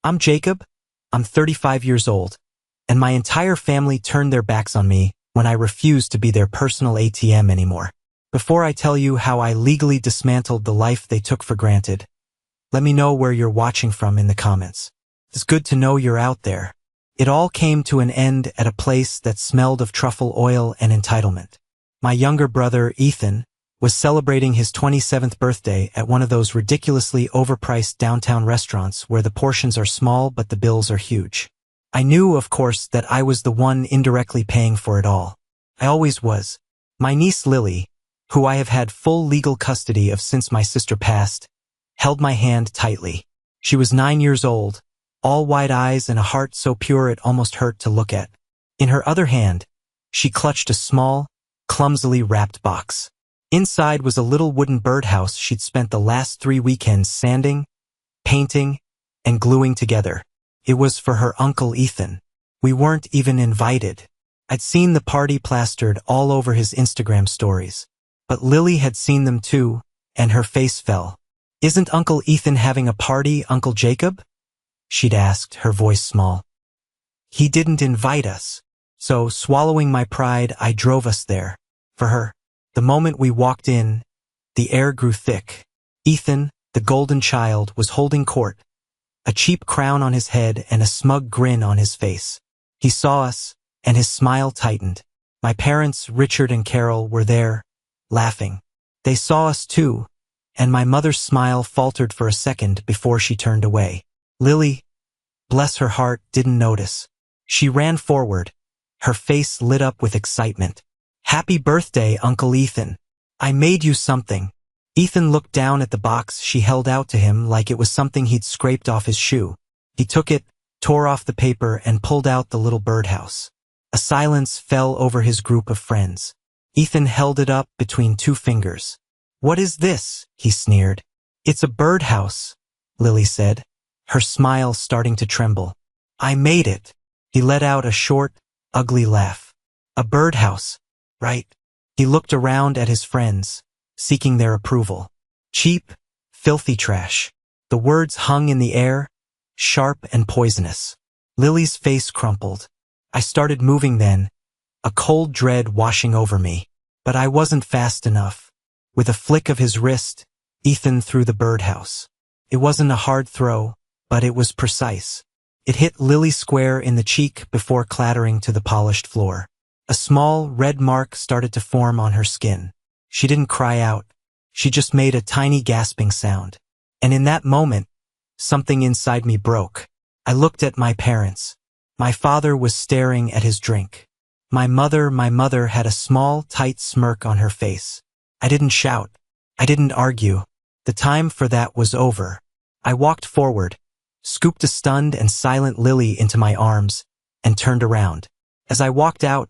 I'm Jacob. I'm 35 years old, and my entire family turned their backs on me when I refused to be their personal ATM anymore. Before I tell you how I legally dismantled the life they took for granted, let me know where you're watching from in the comments. It's good to know you're out there. It all came to an end at a place that smelled of truffle oil and entitlement. My younger brother, Ethan, was celebrating his 27th birthday at one of those ridiculously overpriced downtown restaurants where the portions are small but the bills are huge. I knew, of course, that I was the one indirectly paying for it all. I always was. My niece Lily, who I have had full legal custody of since my sister passed, held my hand tightly. She was 9 years old, all wide eyes and a heart so pure it almost hurt to look at. In her other hand, she clutched a small, clumsily wrapped box. Inside was a little wooden birdhouse she'd spent the last 3 weekends sanding, painting, and gluing together. It was for her uncle Ethan. We weren't even invited. I'd seen the party plastered all over his Instagram stories. But Lily had seen them too, and her face fell. "Isn't Uncle Ethan having a party, Uncle Jacob?" she'd asked, her voice small. "He didn't invite us." So, swallowing my pride, I drove us there. For her. The moment we walked in, the air grew thick. Ethan, the golden child, was holding court, a cheap crown on his head and a smug grin on his face. He saw us, and his smile tightened. My parents, Richard and Carol, were there, laughing. They saw us too, and my mother's smile faltered for a second before she turned away. Lily, bless her heart, didn't notice. She ran forward, her face lit up with excitement. "Happy birthday, Uncle Ethan. I made you something." Ethan looked down at the box she held out to him like it was something he'd scraped off his shoe. He took it, tore off the paper, and pulled out the little birdhouse. A silence fell over his group of friends. Ethan held it up between 2 fingers. "What is this?" he sneered. "It's a birdhouse," Lily said, her smile starting to tremble. "I made it." He let out a short, ugly laugh. "A birdhouse, right?" He looked around at his friends, seeking their approval. "Cheap, filthy trash." The words hung in the air, sharp and poisonous. Lily's face crumpled. I started moving then, a cold dread washing over me. But I wasn't fast enough. With a flick of his wrist, Ethan threw the birdhouse. It wasn't a hard throw, but it was precise. It hit Lily square in the cheek before clattering to the polished floor. A small, red mark started to form on her skin. She didn't cry out. She just made a tiny gasping sound. And in that moment, something inside me broke. I looked at my parents. My father was staring at his drink. My mother had a small, tight smirk on her face. I didn't shout. I didn't argue. The time for that was over. I walked forward, scooped a stunned and silent Lily into my arms, and turned around. As I walked out,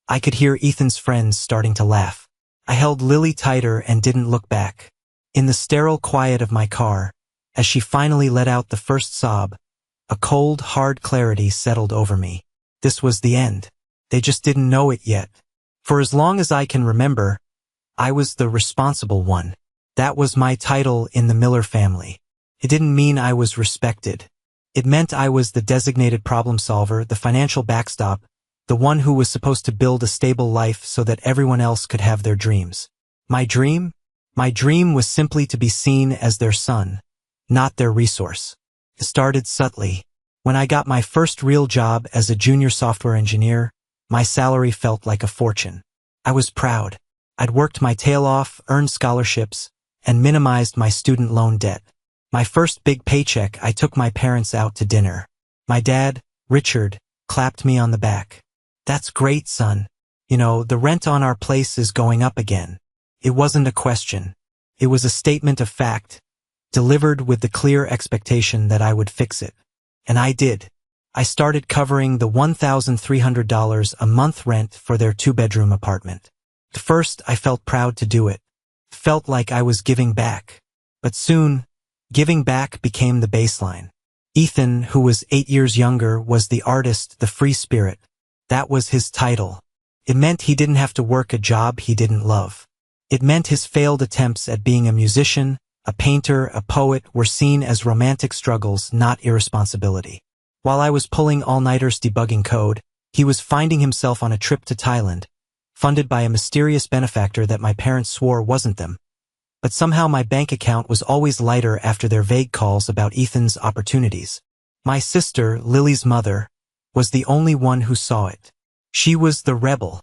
I could hear Ethan's friends starting to laugh. I held Lily tighter and didn't look back. In the sterile quiet of my car, as she finally let out the first sob, a cold, hard clarity settled over me. This was the end. They just didn't know it yet. For as long as I can remember, I was the responsible one. That was my title in the Miller family. It didn't mean I was respected. It meant I was the designated problem solver, the financial backstop, the one who was supposed to build a stable life so that everyone else could have their dreams. My dream? My dream was simply to be seen as their son, not their resource. It started subtly. When I got my first real job as a junior software engineer, my salary felt like a fortune. I was proud. I'd worked my tail off, earned scholarships, and minimized my student loan debt. My first big paycheck, I took my parents out to dinner. My dad, Richard, clapped me on the back. "That's great, son. You know, the rent on our place is going up again." It wasn't a question. It was a statement of fact, delivered with the clear expectation that I would fix it. And I did. I started covering the $1,300 a month rent for their 2-bedroom apartment. At first, I felt proud to do it. Felt like I was giving back. But soon, giving back became the baseline. Ethan, who was 8 years younger, was the artist, the free spirit. That was his title. It meant he didn't have to work a job he didn't love. It meant his failed attempts at being a musician, a painter, a poet were seen as romantic struggles, not irresponsibility. While I was pulling all-nighters debugging code, he was finding himself on a trip to Thailand, funded by a mysterious benefactor that my parents swore wasn't them. But somehow my bank account was always lighter after their vague calls about Ethan's opportunities. My sister, Lily's mother, was the only one who saw it. She was the rebel.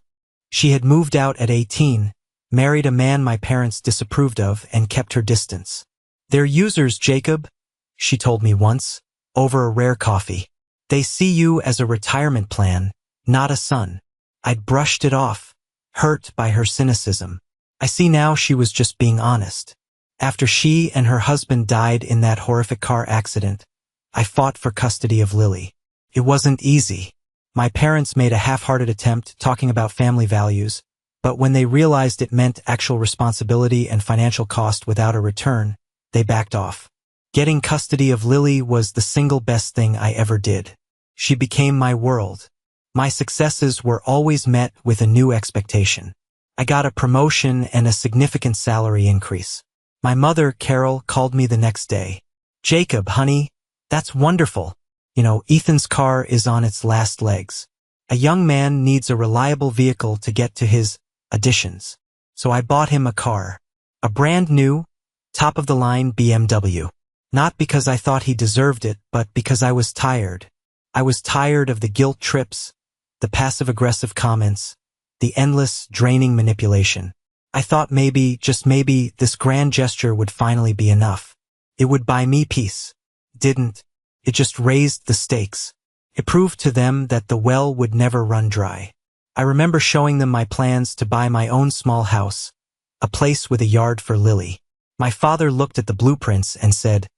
She had moved out at 18, married a man my parents disapproved of, and kept her distance. "They're users, Jacob," she told me once, over a rare coffee. "They see you as a retirement plan, not a son." I'd brushed it off, hurt by her cynicism. I see now she was just being honest. After she and her husband died in that horrific car accident, I fought for custody of Lily. It wasn't easy. My parents made a half-hearted attempt talking about family values, but when they realized it meant actual responsibility and financial cost without a return, they backed off. Getting custody of Lily was the single best thing I ever did. She became my world. My successes were always met with a new expectation. I got a promotion and a significant salary increase. My mother, Carol, called me the next day. "Jacob, honey, that's wonderful. Ethan's car is on its last legs. A young man needs a reliable vehicle to get to his additions. So I bought him a car. A brand new, top-of-the-line BMW. Not because I thought he deserved it, but because I was tired. I was tired of the guilt trips, the passive-aggressive comments, the endless, draining manipulation. I thought maybe, just maybe, this grand gesture would finally be enough. It would buy me peace. Didn't. It just raised the stakes. It proved to them that the well would never run dry. I remember showing them my plans to buy my own small house, a place with a yard for Lily. My father looked at the blueprints and said,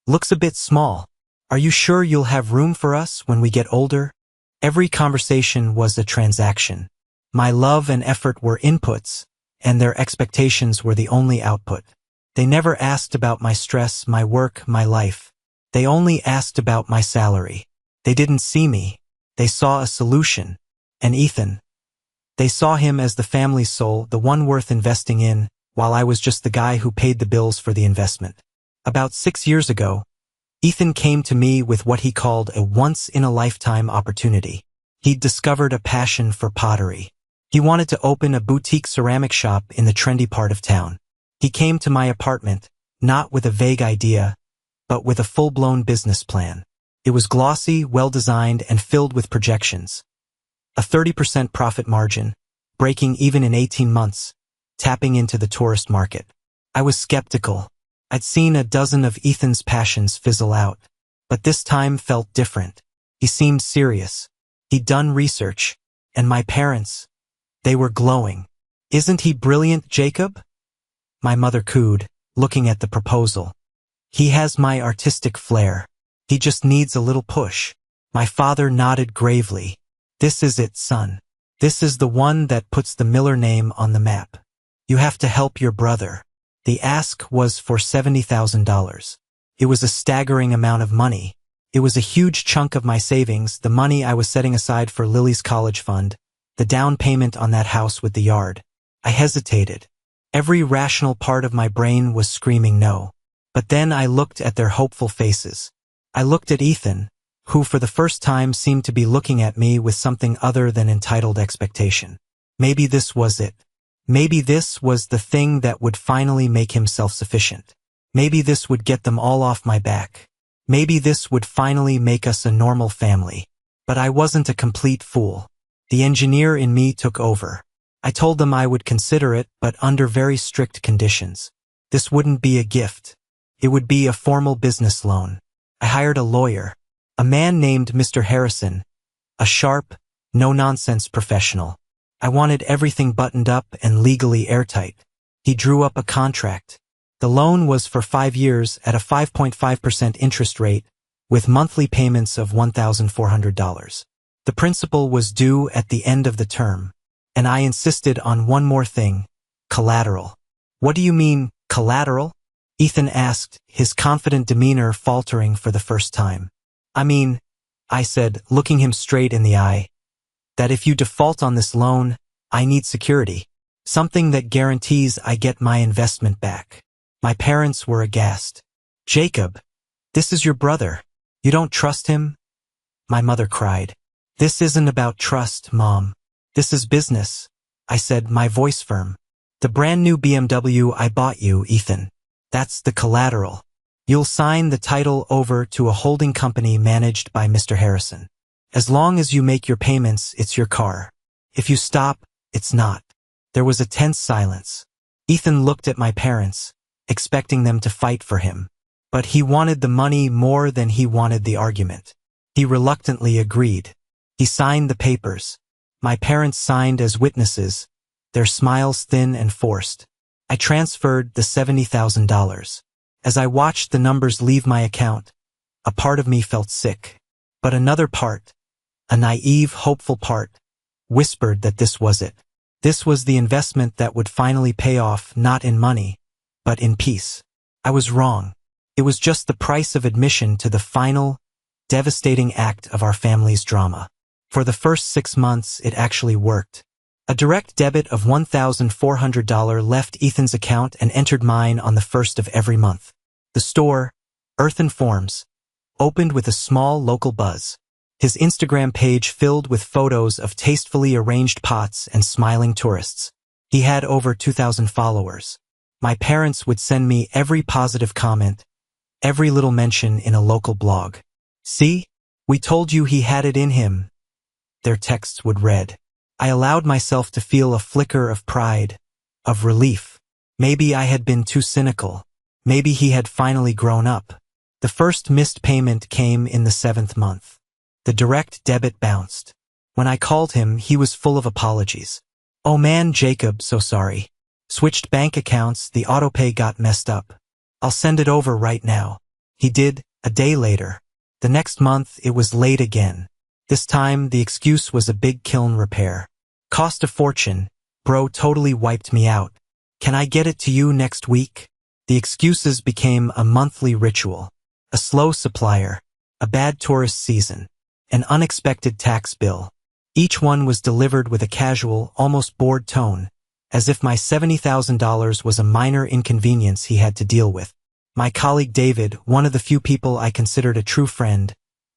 "Looks a bit small. Are you sure you'll have room for us when we get older?" Every conversation was a transaction. My love and effort were inputs, and their expectations were the only output. They never asked about my stress, my work, my life. They only asked about my salary. They didn't see me. They saw a solution. And Ethan. They saw him as the family's soul, the one worth investing in, while I was just the guy who paid the bills for the investment. About 6 years ago, Ethan came to me with what he called a once-in-a-lifetime opportunity. He'd discovered a passion for pottery. He wanted to open a boutique ceramic shop in the trendy part of town. He came to my apartment, not with a vague idea, but with a full-blown business plan. It was glossy, well-designed, and filled with projections. A 30% profit margin, breaking even in 18 months, tapping into the tourist market. I was skeptical. I'd seen a dozen of Ethan's passions fizzle out, but this time felt different. He seemed serious. He'd done research, and my parents, they were glowing. "Isn't he brilliant, Jacob?" My mother cooed, looking at the proposal. "He has my artistic flair. He just needs a little push." My father nodded gravely. "This is it, son. This is the one that puts the Miller name on the map. You have to help your brother." The ask was for $70,000. It was a staggering amount of money. It was a huge chunk of my savings, the money I was setting aside for Lily's college fund, the down payment on that house with the yard. I hesitated. Every rational part of my brain was screaming no. But then I looked at their hopeful faces. I looked at Ethan, who for the first time seemed to be looking at me with something other than entitled expectation. Maybe this was it. Maybe this was the thing that would finally make him self-sufficient. Maybe this would get them all off my back. Maybe this would finally make us a normal family. But I wasn't a complete fool. The engineer in me took over. I told them I would consider it, but under very strict conditions. This wouldn't be a gift. It would be a formal business loan. I hired a lawyer, a man named Mr. Harrison, a sharp, no-nonsense professional. I wanted everything buttoned up and legally airtight. He drew up a contract. The loan was for 5 years at a 5.5% interest rate, with monthly payments of $1,400. The principal was due at the end of the term, and I insisted on one more thing: collateral. "What do you mean, collateral?" Ethan asked, his confident demeanor faltering for the first time. I said, looking him straight in the eye, "that if you default on this loan, I need security. Something that guarantees I get my investment back." My parents were aghast. Jacob, this is your brother. You don't trust him? My mother cried. This isn't about trust, Mom. This is business, I said, my voice firm. The brand new BMW I bought you, Ethan. That's the collateral. You'll sign the title over to a holding company managed by Mr. Harrison. As long as you make your payments, it's your car. If you stop, it's not. There was a tense silence. Ethan looked at my parents, expecting them to fight for him. But he wanted the money more than he wanted the argument. He reluctantly agreed. He signed the papers. My parents signed as witnesses, their smiles thin and forced. I transferred the $70,000. As I watched the numbers leave my account, a part of me felt sick. But another part, a naive, hopeful part, whispered that this was it. This was the investment that would finally pay off, not in money, but in peace. I was wrong. It was just the price of admission to the final, devastating act of our family's drama. For the first 6 months, it actually worked. A direct debit of $1,400 left Ethan's account and entered mine on the 1st of every month. The store, Earthen Forms, opened with a small local buzz. His Instagram page filled with photos of tastefully arranged pots and smiling tourists. He had over 2,000 followers. My parents would send me every positive comment, every little mention in a local blog. See? We told you he had it in him. Their texts would read. I allowed myself to feel a flicker of pride, of relief. Maybe I had been too cynical. Maybe he had finally grown up. The first missed payment came in the 7th month. The direct debit bounced. When I called him, he was full of apologies. Oh man, Jacob, so sorry. Switched bank accounts, the autopay got messed up. I'll send it over right now. He did, a day later. The next month, it was late again. This time, the excuse was a big kiln repair. Cost a fortune. Bro totally wiped me out. Can I get it to you next week? The excuses became a monthly ritual. A slow supplier. A bad tourist season. An unexpected tax bill. Each one was delivered with a casual, almost bored tone, as if my $70,000 was a minor inconvenience he had to deal with. My colleague David, one of the few people I considered a true friend,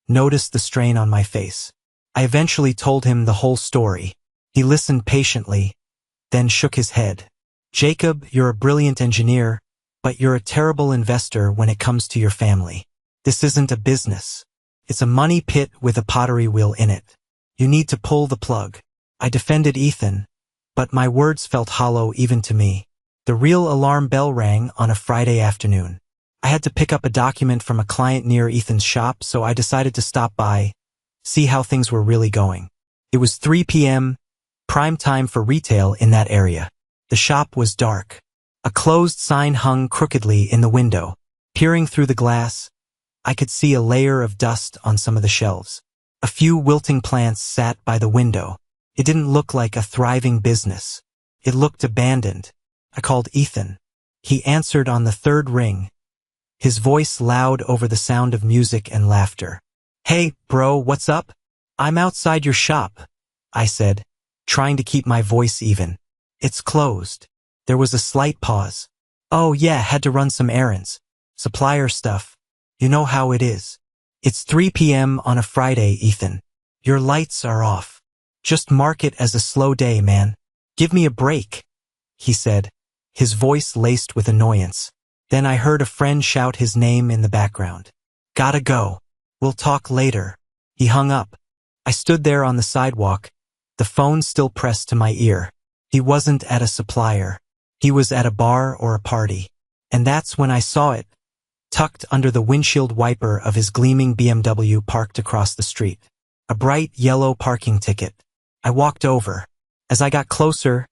noticed the strain on my face. I eventually told him the whole story. He listened patiently, then shook his head. Jacob, you're a brilliant engineer, but you're a terrible investor when it comes to your family. This isn't a business. It's a money pit with a pottery wheel in it. You need to pull the plug. I defended Ethan, but my words felt hollow even to me. The real alarm bell rang on a Friday afternoon. I had to pick up a document from a client near Ethan's shop, so I decided to stop by, see how things were really going. It was 3 p.m., prime time for retail in that area. The shop was dark. A closed sign hung crookedly in the window. Peering through the glass, I could see a layer of dust on some of the shelves. A few wilting plants sat by the window. It didn't look like a thriving business. It looked abandoned. I called Ethan. He answered on the 3rd ring, his voice loud over the sound of music and laughter. Hey, bro, what's up? I'm outside your shop, I said, trying to keep my voice even. It's closed. There was a slight pause. Oh yeah, had to run some errands. Supplier stuff. You know how it is. It's 3 p.m. on a Friday, Ethan. Your lights are off. Just mark it as a slow day, man. Give me a break, he said, his voice laced with annoyance. Then I heard a friend shout his name in the background. Gotta go. We'll talk later. He hung up. I stood there on the sidewalk, the phone still pressed to my ear. He wasn't at a supplier. He was at a bar or a party. And that's when I saw it, tucked under the windshield wiper of his gleaming BMW parked across the street. A bright yellow parking ticket. I walked over. As I got closer,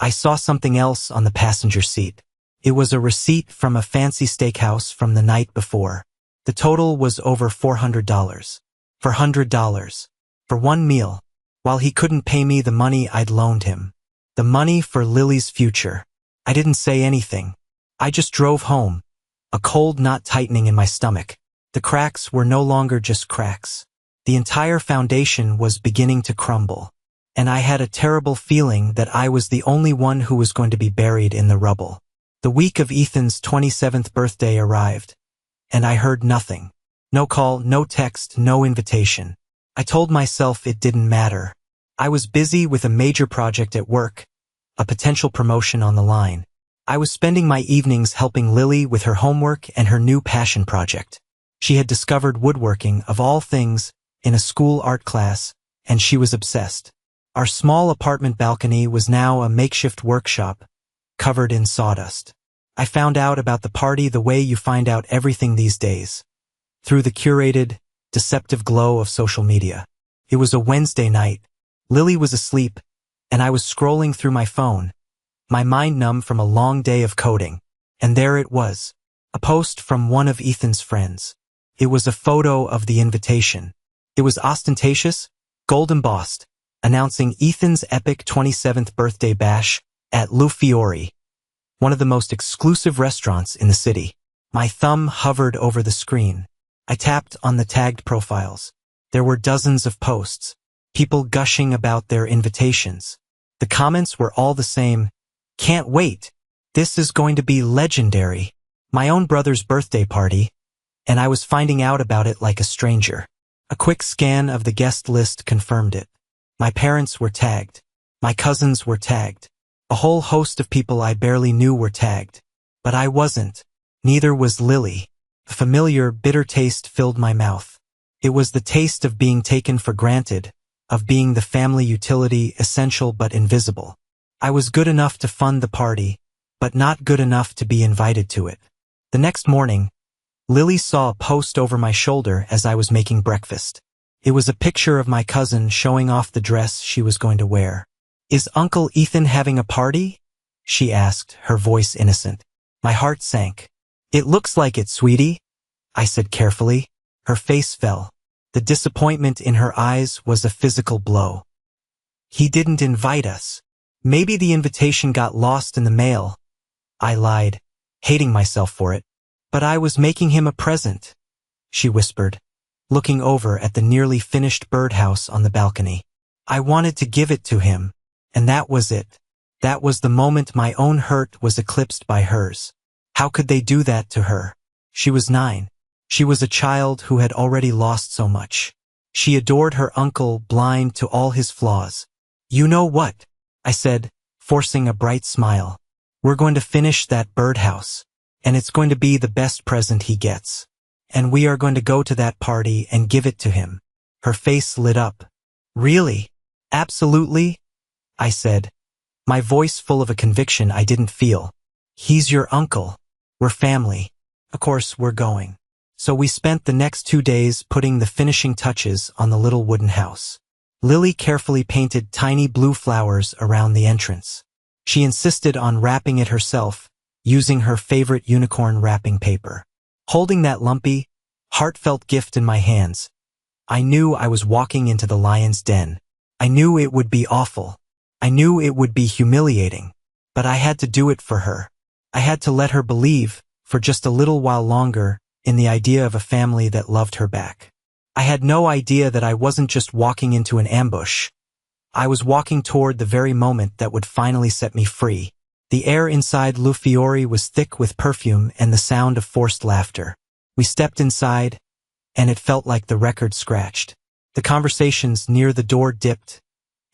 I saw something else on the passenger seat. It was a receipt from a fancy steakhouse from the night before. The total was over $400. For $100. For one meal. While he couldn't pay me the money I'd loaned him. The money for Lily's future. I didn't say anything. I just drove home. A cold knot tightening in my stomach. The cracks were no longer just cracks. The entire foundation was beginning to crumble. And I had a terrible feeling that I was the only one who was going to be buried in the rubble. The week of Ethan's 27th birthday arrived, and I heard nothing. No call, no text, no invitation. I told myself it didn't matter. I was busy with a major project at work, a potential promotion on the line. I was spending my evenings helping Lily with her homework and her new passion project. She had discovered woodworking, of all things, in a school art class, and she was obsessed. Our small apartment balcony was now a makeshift workshop, covered in sawdust. I found out about the party the way you find out everything these days, through the curated, deceptive glow of social media. It was a Wednesday night. Lily was asleep, and I was scrolling through my phone, my mind numb from a long day of coding. And there it was, a post from one of Ethan's friends. It was a photo of the invitation. It was ostentatious, gold embossed, announcing Ethan's epic 27th birthday bash at Le Fiori, one of the most exclusive restaurants in the city. My thumb hovered over the screen. I tapped on the tagged profiles. There were dozens of posts, people gushing about their invitations. The comments were all the same. Can't wait. This is going to be legendary. My own brother's birthday party, and I was finding out about it like a stranger. A quick scan of the guest list confirmed it. My parents were tagged. My cousins were tagged. A whole host of people I barely knew were tagged. But I wasn't. Neither was Lily. A familiar, bitter taste filled my mouth. It was the taste of being taken for granted, of being the family utility, essential but invisible. I was good enough to fund the party, but not good enough to be invited to it. The next morning, Lily saw a post over my shoulder as I was making breakfast. It was a picture of my cousin showing off the dress she was going to wear. "Is Uncle Ethan having a party?" she asked, her voice innocent. My heart sank. "It looks like it, sweetie," I said carefully. Her face fell. The disappointment in her eyes was a physical blow. "He didn't invite us. Maybe the invitation got lost in the mail," I lied, hating myself for it. "But I was making him a present," she whispered, looking over at the nearly finished birdhouse on the balcony. "I wanted to give it to him, and that was it." That was the moment my own hurt was eclipsed by hers. How could they do that to her? She was 9. She was a child who had already lost so much. She adored her uncle, blind to all his flaws. "You know what?" I said, forcing a bright smile. "We're going to finish that birdhouse, and it's going to be the best present he gets. And we are going to go to that party and give it to him." Her face lit up. "Really? Absolutely?" I said, my voice full of a conviction I didn't feel. "He's your uncle. We're family. Of course we're going." So we spent the next 2 days putting the finishing touches on the little wooden house. Lily carefully painted tiny blue flowers around the entrance. She insisted on wrapping it herself, using her favorite unicorn wrapping paper. Holding that lumpy, heartfelt gift in my hands, I knew I was walking into the lion's den. I knew it would be awful. I knew it would be humiliating. But I had to do it for her. I had to let her believe, for just a little while longer, in the idea of a family that loved her back. I had no idea that I wasn't just walking into an ambush. I was walking toward the very moment that would finally set me free. The air inside Le Fiori was thick with perfume and the sound of forced laughter. We stepped inside, and it felt like the record scratched. The conversations near the door dipped,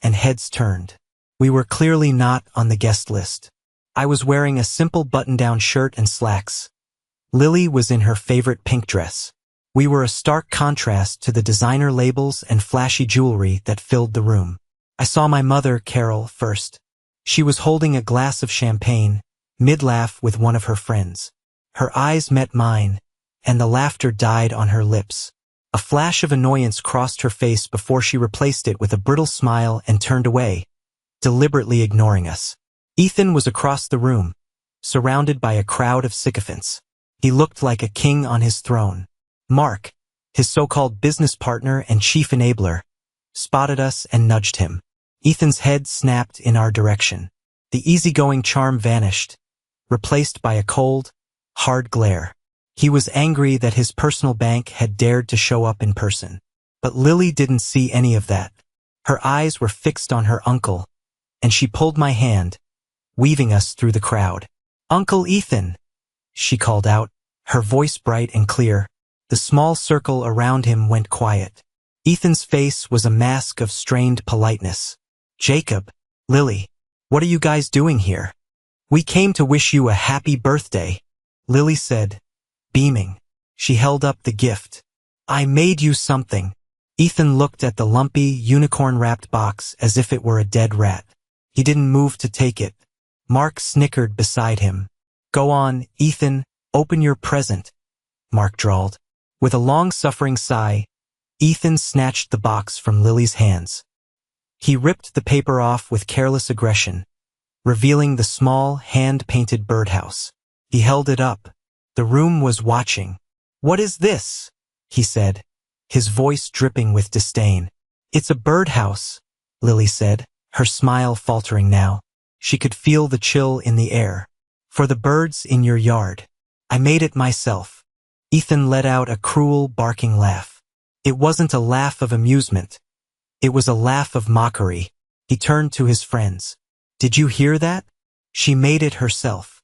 and heads turned. We were clearly not on the guest list. I was wearing a simple button-down shirt and slacks. Lily was in her favorite pink dress. We were a stark contrast to the designer labels and flashy jewelry that filled the room. I saw my mother, Carol, first. She was holding a glass of champagne, mid-laugh with one of her friends. Her eyes met mine, and the laughter died on her lips. A flash of annoyance crossed her face before she replaced it with a brittle smile and turned away, deliberately ignoring us. Ethan was across the room, surrounded by a crowd of sycophants. He looked like a king on his throne. Mark, his so-called business partner and chief enabler, spotted us and nudged him. Ethan's head snapped in our direction. The easygoing charm vanished, replaced by a cold, hard glare. He was angry that his personal bank had dared to show up in person. But Lily didn't see any of that. Her eyes were fixed on her uncle, and she pulled my hand, weaving us through the crowd. "Uncle Ethan," she called out, her voice bright and clear. The small circle around him went quiet. Ethan's face was a mask of strained politeness. "Jacob, Lily, what are you guys doing here?" "We came to wish you a happy birthday," Lily said, beaming. She held up the gift. "I made you something." Ethan looked at the lumpy, unicorn-wrapped box as if it were a dead rat. He didn't move to take it. Mark snickered beside him. "Go on, Ethan, open your present," Mark drawled. With a long-suffering sigh, Ethan snatched the box from Lily's hands. He ripped the paper off with careless aggression, revealing the small, hand-painted birdhouse. He held it up. The room was watching. "What is this?" he said, his voice dripping with disdain. "It's a birdhouse," Lily said, her smile faltering now. She could feel the chill in the air. "For the birds in your yard. I made it myself." Ethan let out a cruel, barking laugh. It wasn't a laugh of amusement. It was a laugh of mockery. He turned to his friends. "Did you hear that? She made it herself."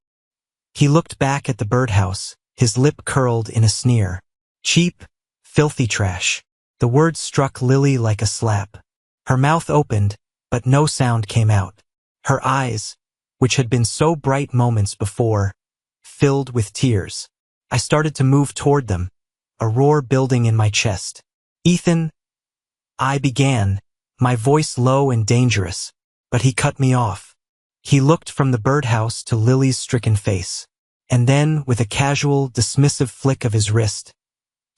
He looked back at the birdhouse, his lip curled in a sneer. "Cheap, filthy trash." The word struck Lily like a slap. Her mouth opened, but no sound came out. Her eyes, which had been so bright moments before, filled with tears. I started to move toward them, a roar building in my chest. "Ethan," I began, my voice low and dangerous, but he cut me off. He looked from the birdhouse to Lily's stricken face, and then, with a casual, dismissive flick of his wrist,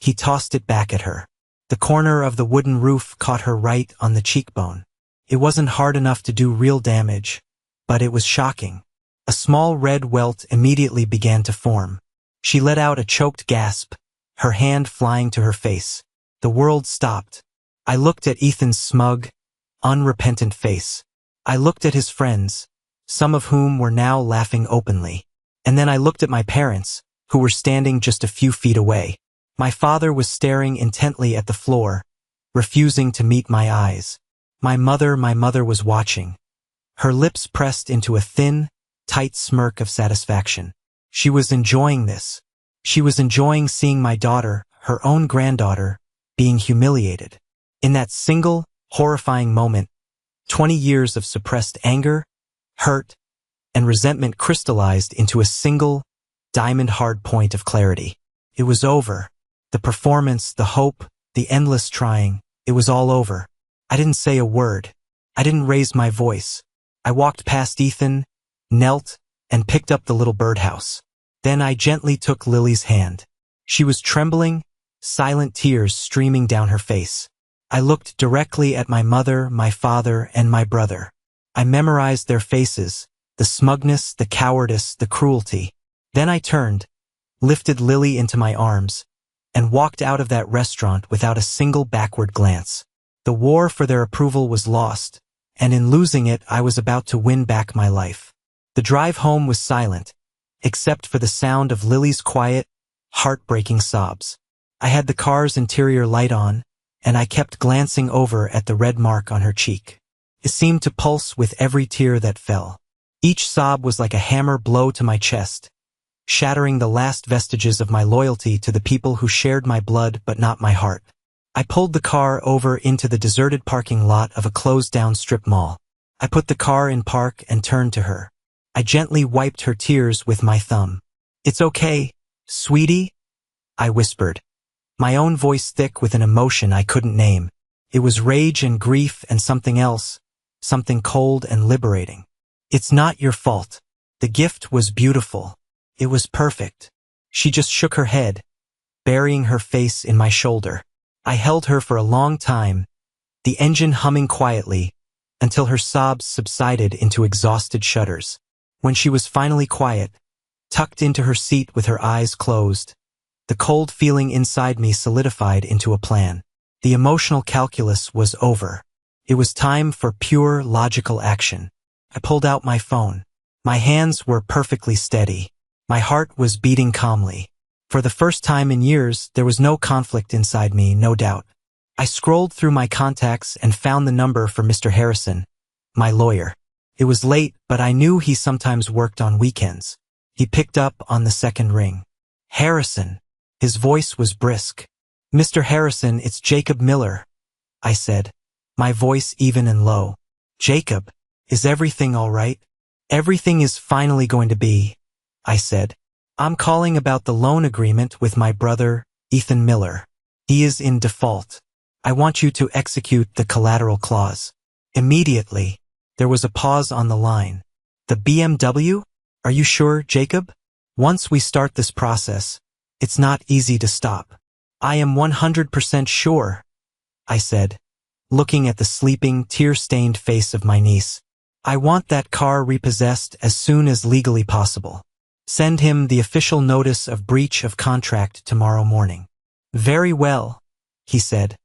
he tossed it back at her. The corner of the wooden roof caught her right on the cheekbone. It wasn't hard enough to do real damage, but it was shocking. A small red welt immediately began to form. She let out a choked gasp, her hand flying to her face. The world stopped. I looked at Ethan's smug, unrepentant face. I looked at his friends, some of whom were now laughing openly. And then I looked at my parents, who were standing just a few feet away. My father was staring intently at the floor, refusing to meet my eyes. My mother was watching. Her lips pressed into a thin, tight smirk of satisfaction. She was enjoying this. She was enjoying seeing my daughter, her own granddaughter, being humiliated. In that single, horrifying moment, 20 years of suppressed anger, hurt, and resentment crystallized into a single, diamond-hard point of clarity. It was over. The performance, the hope, the endless trying, it was all over. I didn't say a word. I didn't raise my voice. I walked past Ethan, knelt, and picked up the little birdhouse. Then I gently took Lily's hand. She was trembling, silent tears streaming down her face. I looked directly at my mother, my father, and my brother. I memorized their faces, the smugness, the cowardice, the cruelty. Then I turned, lifted Lily into my arms, and walked out of that restaurant without a single backward glance. The war for their approval was lost, and in losing it I was about to win back my life. The drive home was silent, except for the sound of Lily's quiet, heartbreaking sobs. I had the car's interior light on, and I kept glancing over at the red mark on her cheek. It seemed to pulse with every tear that fell. Each sob was like a hammer blow to my chest, shattering the last vestiges of my loyalty to the people who shared my blood but not my heart. I pulled the car over into the deserted parking lot of a closed-down strip mall. I put the car in park and turned to her. I gently wiped her tears with my thumb. "It's okay, sweetie," I whispered, my own voice thick with an emotion I couldn't name. It was rage and grief and something else, something cold and liberating. "It's not your fault. The gift was beautiful. It was perfect." She just shook her head, burying her face in my shoulder. I held her for a long time, the engine humming quietly, until her sobs subsided into exhausted shudders. When she was finally quiet, tucked into her seat with her eyes closed, the cold feeling inside me solidified into a plan. The emotional calculus was over. It was time for pure logical action. I pulled out my phone. My hands were perfectly steady. My heart was beating calmly. For the first time in years, there was no conflict inside me, no doubt. I scrolled through my contacts and found the number for Mr. Harrison, my lawyer. It was late, but I knew he sometimes worked on weekends. He picked up on the second ring. Harrison. His voice was brisk. Mr. Harrison, it's Jacob Miller, I said, my voice even and low. Jacob, is everything all right? Everything is finally going to be, I said. I'm calling about the loan agreement with my brother, Ethan Miller. He is in default. I want you to execute the collateral clause. Immediately, there was a pause on the line. The BMW? Are you sure, Jacob? Once we start this process, it's not easy to stop. I am 100% sure, I said, looking at the sleeping, tear-stained face of my niece. I want that car repossessed as soon as legally possible. Send him the official notice of breach of contract tomorrow morning. Very well, he said,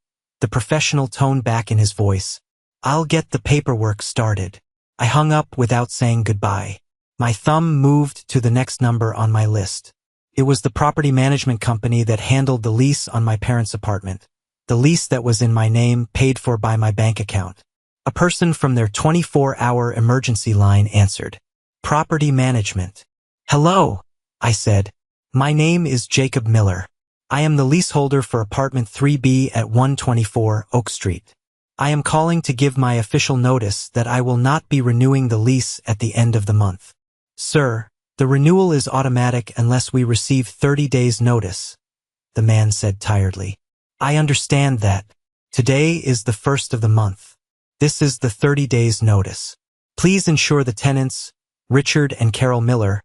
the professional tone back in his voice. I'll get the paperwork started. I hung up without saying goodbye. My thumb moved to the next number on my list. It was the property management company that handled the lease on my parents' apartment. The lease that was in my name, paid for by my bank account. A person from their 24-hour emergency line answered. Property management. Hello, I said. My name is Jacob Miller. I am the leaseholder for apartment 3B at 124 Oak Street. I am calling to give my official notice that I will not be renewing the lease at the end of the month. Sir, the renewal is automatic unless we receive 30 days' notice, the man said tiredly. I understand that. Today is the first of the month. This is the 30 days' notice. Please ensure the tenants, Richard and Carol Miller,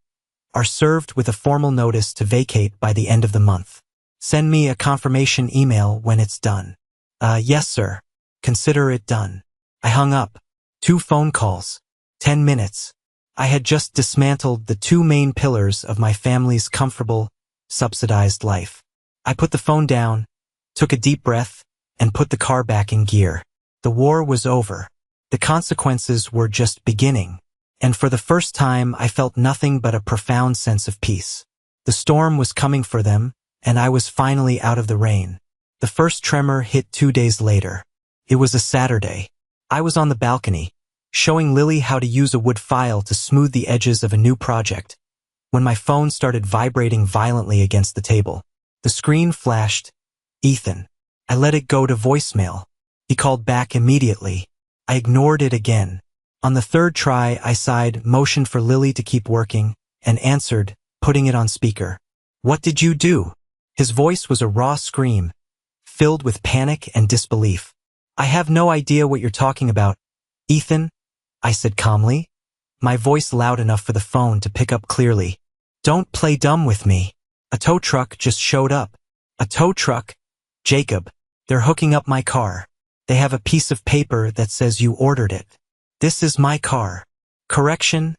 are served with a formal notice to vacate by the end of the month. Send me a confirmation email when it's done. Yes, sir. Consider it done. I hung up. 2 phone calls. 10 minutes. I had just dismantled the 2 main pillars of my family's comfortable, subsidized life. I put the phone down, took a deep breath, and put the car back in gear. The war was over. The consequences were just beginning. And for the first time, I felt nothing but a profound sense of peace. The storm was coming for them, and I was finally out of the rain. The first tremor hit 2 days later. It was a Saturday. I was on the balcony, showing Lily how to use a wood file to smooth the edges of a new project, when my phone started vibrating violently against the table. The screen flashed, Ethan. I let it go to voicemail. He called back immediately. I ignored it again. On the third try, I sighed, motioned for Lily to keep working, and answered, putting it on speaker. What did you do? His voice was a raw scream, filled with panic and disbelief. I have no idea what you're talking about, Ethan, I said calmly, my voice loud enough for the phone to pick up clearly. Don't play dumb with me. A tow truck just showed up. A tow truck? Jacob, they're hooking up my car. They have a piece of paper that says you ordered it. This is my car. Correction,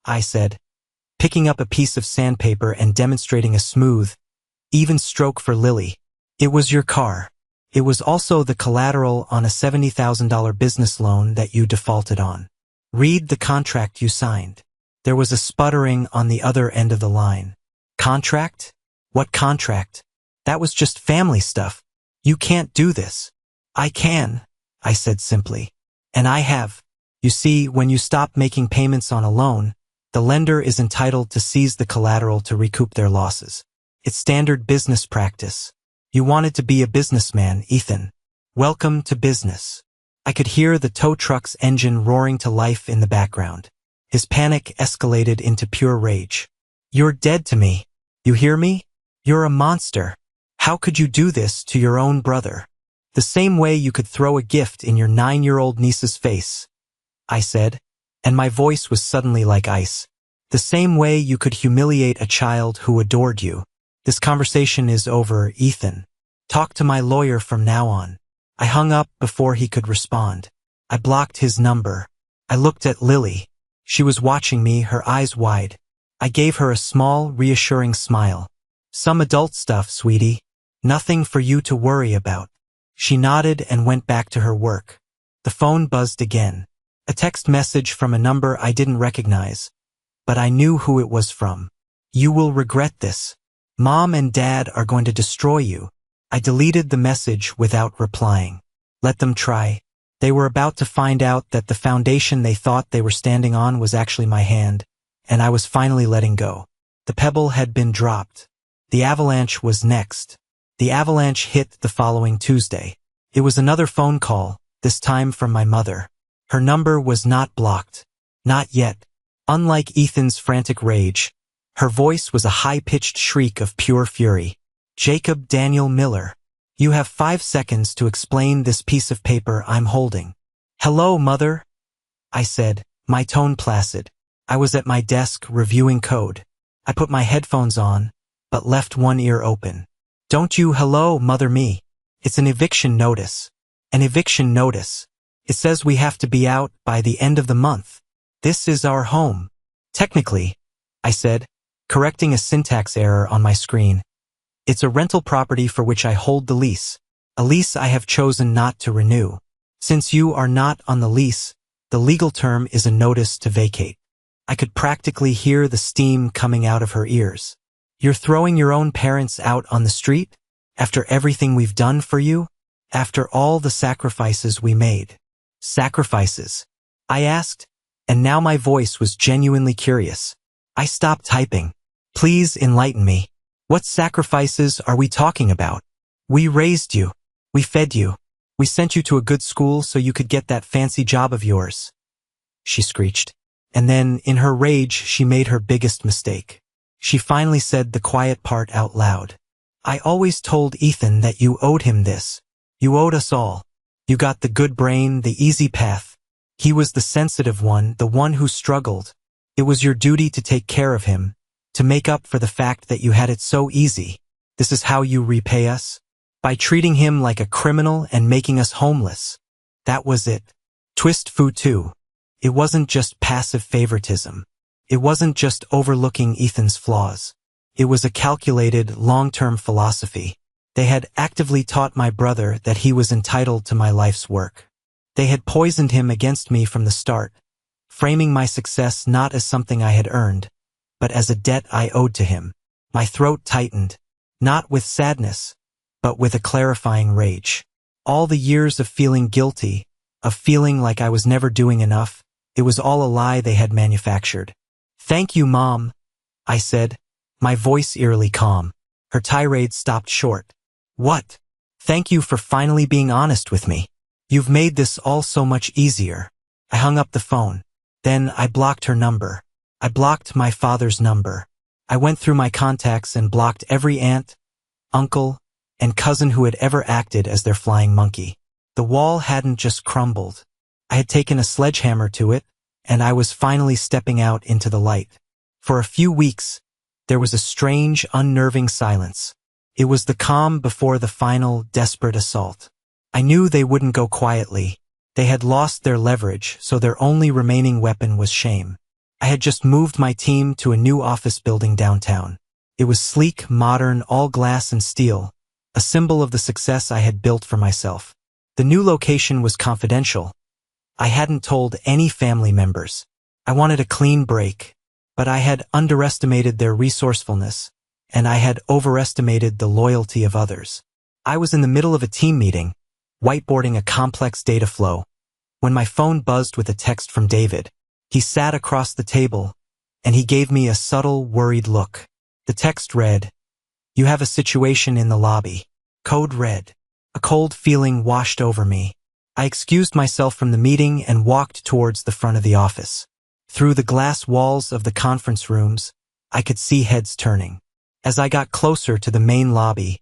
I said, picking up a piece of sandpaper and demonstrating a smooth, even stroke for Lily. It was your car. It was also the collateral on a $70,000 business loan that you defaulted on. Read the contract you signed. There was a sputtering on the other end of the line. Contract? What contract? That was just family stuff. You can't do this. I can, I said simply. And I have. You see, when you stop making payments on a loan, the lender is entitled to seize the collateral to recoup their losses. It's standard business practice. You wanted to be a businessman, Ethan. Welcome to business. I could hear the tow truck's engine roaring to life in the background. His panic escalated into pure rage. You're dead to me. You hear me? You're a monster. How could you do this to your own brother? The same way you could throw a gift in your 9-year-old niece's face, I said, and my voice was suddenly like ice. The same way you could humiliate a child who adored you. This conversation is over, Ethan. Talk to my lawyer from now on. I hung up before he could respond. I blocked his number. I looked at Lily. She was watching me, her eyes wide. I gave her a small, reassuring smile. Some adult stuff, sweetie. Nothing for you to worry about. She nodded and went back to her work. The phone buzzed again. A text message from a number I didn't recognize, but I knew who it was from. You will regret this. Mom and Dad are going to destroy you. I deleted the message without replying. Let them try. They were about to find out that the foundation they thought they were standing on was actually my hand, and I was finally letting go. The pebble had been dropped. The avalanche was next. The avalanche hit the following Tuesday. It was another phone call, this time from my mother. Her number was not blocked. Not yet. Unlike Ethan's frantic rage, her voice was a high-pitched shriek of pure fury. Jacob Daniel Miller, you have 5 seconds to explain this piece of paper I'm holding. Hello, Mother, I said, my tone placid. I was at my desk reviewing code. I put my headphones on, but left one ear open. Don't you hello, Mother me. It's an eviction notice. An eviction notice. It says we have to be out by the end of the month. This is our home. Technically, I said, correcting a syntax error on my screen. It's a rental property for which I hold the lease. A lease I have chosen not to renew. Since you are not on the lease, the legal term is a notice to vacate. I could practically hear the steam coming out of her ears. You're throwing your own parents out on the street? After everything we've done for you? After all the sacrifices we made? Sacrifices? I asked, and now my voice was genuinely curious. I stopped typing. Please enlighten me. What sacrifices are we talking about? We raised you. We fed you. We sent you to a good school so you could get that fancy job of yours. She screeched. And then, in her rage, she made her biggest mistake. She finally said the quiet part out loud. I always told Ethan that you owed him this. You owed us all. You got the good brain, the easy path. He was the sensitive one, the one who struggled. It was your duty to take care of him, to make up for the fact that you had it so easy. This is how you repay us? By treating him like a criminal and making us homeless. That was it. Twist foo too. It wasn't just passive favoritism. It wasn't just overlooking Ethan's flaws. It was a calculated, long-term philosophy. They had actively taught my brother that he was entitled to my life's work. They had poisoned him against me from the start, framing my success not as something I had earned, but as a debt I owed to him. My throat tightened, not with sadness, but with a clarifying rage. All the years of feeling guilty, of feeling like I was never doing enough, it was all a lie they had manufactured. Thank you, Mom, I said, my voice eerily calm. Her tirade stopped short. What? Thank you for finally being honest with me. You've made this all so much easier. I hung up the phone. Then I blocked her number. I blocked my father's number. I went through my contacts and blocked every aunt, uncle, and cousin who had ever acted as their flying monkey. The wall hadn't just crumbled. I had taken a sledgehammer to it, and I was finally stepping out into the light. For a few weeks, there was a strange, unnerving silence. It was the calm before the final, desperate assault. I knew they wouldn't go quietly. They had lost their leverage, so their only remaining weapon was shame. I had just moved my team to a new office building downtown. It was sleek, modern, all glass and steel, a symbol of the success I had built for myself. The new location was confidential. I hadn't told any family members. I wanted a clean break, but I had underestimated their resourcefulness, and I had overestimated the loyalty of others. I was in the middle of a team meeting, whiteboarding a complex data flow, when my phone buzzed with a text from David. He sat across the table, and he gave me a subtle, worried look. The text read, "You have a situation in the lobby." Code red. A cold feeling washed over me. I excused myself from the meeting and walked towards the front of the office. Through the glass walls of the conference rooms, I could see heads turning. As I got closer to the main lobby,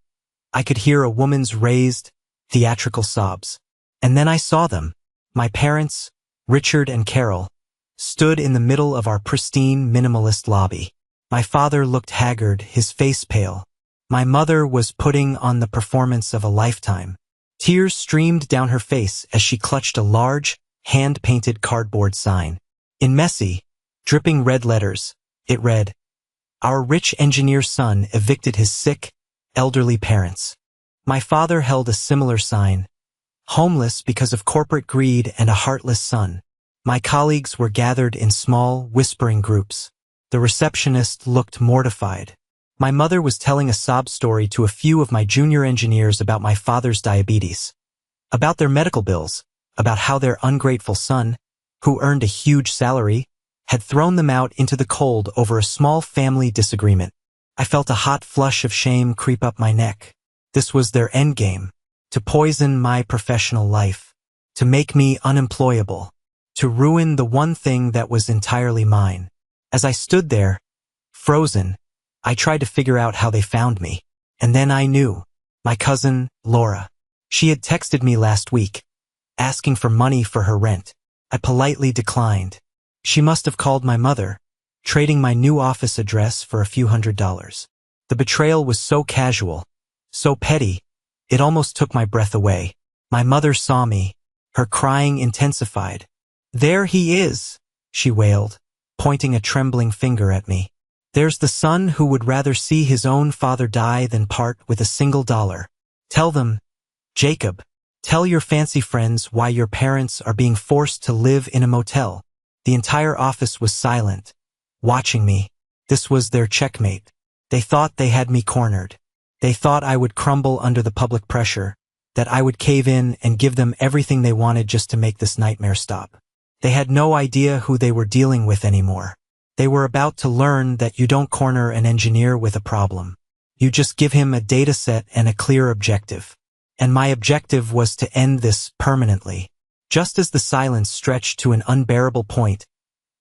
I could hear a woman's raised, theatrical sobs. And then I saw them. My parents, Richard and Carol, stood in the middle of our pristine, minimalist lobby. My father looked haggard, his face pale. My mother was putting on the performance of a lifetime. Tears streamed down her face as she clutched a large, hand-painted cardboard sign. In messy, dripping red letters, it read, "Our rich engineer's son evicted his sick, elderly parents." My father held a similar sign, "Homeless because of corporate greed and a heartless son." My colleagues were gathered in small, whispering groups. The receptionist looked mortified. My mother was telling a sob story to a few of my junior engineers about my father's diabetes, about their medical bills, about how their ungrateful son, who earned a huge salary, had thrown them out into the cold over a small family disagreement. I felt a hot flush of shame creep up my neck. This was their endgame, to poison my professional life, to make me unemployable, to ruin the one thing that was entirely mine. As I stood there, frozen, I tried to figure out how they found me. And then I knew. My cousin, Laura. She had texted me last week, asking for money for her rent. I politely declined. She must have called my mother, trading my new office address for a few $100s. The betrayal was so casual, so petty, it almost took my breath away. My mother saw me. Her crying intensified. "There he is," she wailed, pointing a trembling finger at me. "There's the son who would rather see his own father die than part with a single dollar. Tell them, Jacob, tell your fancy friends why your parents are being forced to live in a motel." The entire office was silent, watching me. This was their checkmate. They thought they had me cornered. They thought I would crumble under the public pressure, that I would cave in and give them everything they wanted just to make this nightmare stop. They had no idea who they were dealing with anymore. They were about to learn that you don't corner an engineer with a problem. You just give him a data set and a clear objective. And my objective was to end this permanently. Just as the silence stretched to an unbearable point,